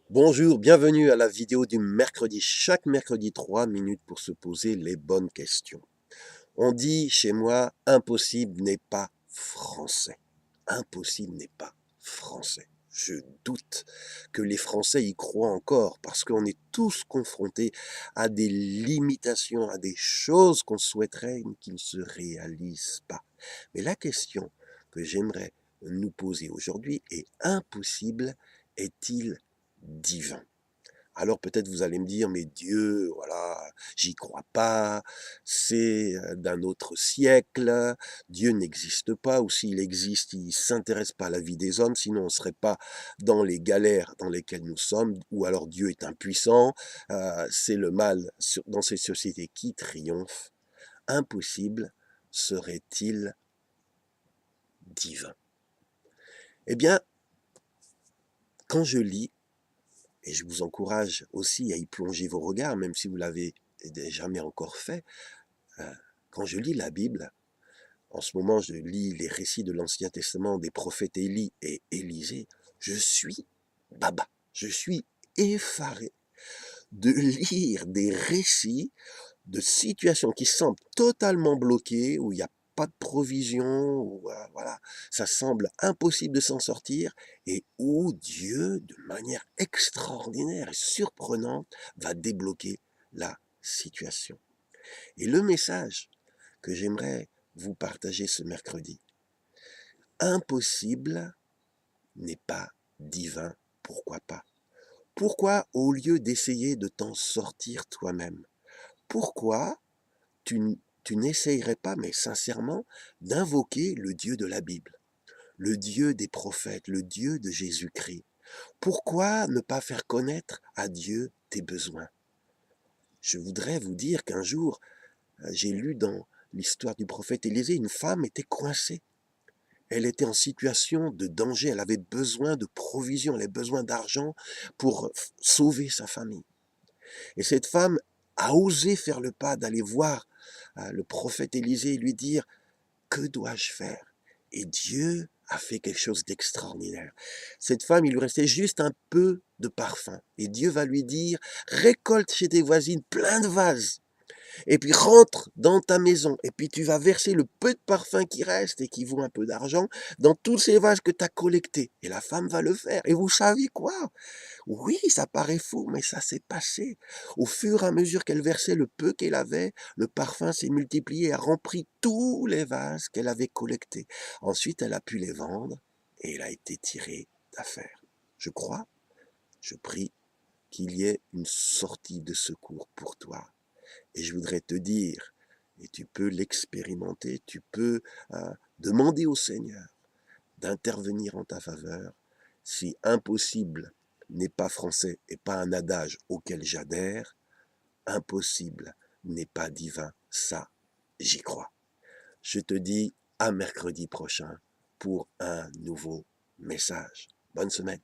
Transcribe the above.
Bonjour, bienvenue à la vidéo du mercredi. Chaque mercredi, 3 minutes pour se poser les bonnes questions. On dit chez moi, impossible n'est pas français. Impossible n'est pas français. Je doute que les Français y croient encore parce qu'on est tous confrontés à des limitations, à des choses qu'on souhaiterait qui ne se réalisent pas. Mais la question que j'aimerais nous poser aujourd'hui est impossible est-il divin? Alors peut-être vous allez me dire, mais Dieu, voilà, j'y crois pas, c'est d'un autre siècle, Dieu n'existe pas, ou s'il existe, il s'intéresse pas à la vie des hommes, sinon on ne serait pas dans les galères dans lesquelles nous sommes, ou alors Dieu est impuissant, c'est le mal dans ces sociétés qui triomphe. Impossible serait-il divin? Eh bien, quand je lis, et je vous encourage aussi à y plonger vos regards, même si vous l'avez jamais encore fait. Euh, Quand je lis la Bible, en ce moment je lis les récits de l'Ancien Testament des prophètes Élie et Élisée, je suis baba, je suis effaré de lire des récits de situations qui semblent totalement bloquées, où il n'y a pas de provision, où voilà, ça semble impossible de s'en sortir, et où Dieu, de manière extraordinaire et surprenante, va débloquer la situation. Et le message que j'aimerais vous partager ce mercredi, impossible n'est pas divin, pourquoi pas? Pourquoi, au lieu d'essayer de t'en sortir toi-même, pourquoi tu, tu n'essayerais pas, mais sincèrement, d'invoquer le Dieu de la Bible, le Dieu des prophètes, le Dieu de Jésus-Christ? Pourquoi ne pas faire connaître à Dieu tes besoins? Je voudrais vous dire qu'un jour, j'ai lu dans l'histoire du prophète Élisée, une femme était coincée. Elle était en situation de danger, elle avait besoin de provisions, elle avait besoin d'argent pour sauver sa famille. Et cette femme a osé faire le pas d'aller voir le prophète Élisée et lui dire, que dois-je faire? Et Dieu a fait quelque chose d'extraordinaire. Cette femme, il lui restait juste un peu de parfum. Et Dieu va lui dire, récolte chez tes voisines plein de vases et puis rentre dans ta maison, et puis tu vas verser le peu de parfum qui reste et qui vaut un peu d'argent dans tous ces vases que tu as collectés. Et la femme va le faire. Et vous savez quoi? Oui, ça paraît fou, mais ça s'est passé. Au fur et à mesure qu'elle versait le peu qu'elle avait, le parfum s'est multiplié et a rempli tous les vases qu'elle avait collectés. Ensuite, elle a pu les vendre et elle a été tirée d'affaire. Je crois, je prie qu'il y ait une sortie de secours pour toi. Et je voudrais te dire, et tu peux l'expérimenter, tu peux demander au Seigneur d'intervenir en ta faveur. Si impossible n'est pas français et pas un adage auquel j'adhère, impossible n'est pas divin, ça, j'y crois. Je te dis à mercredi prochain pour un nouveau message. Bonne semaine.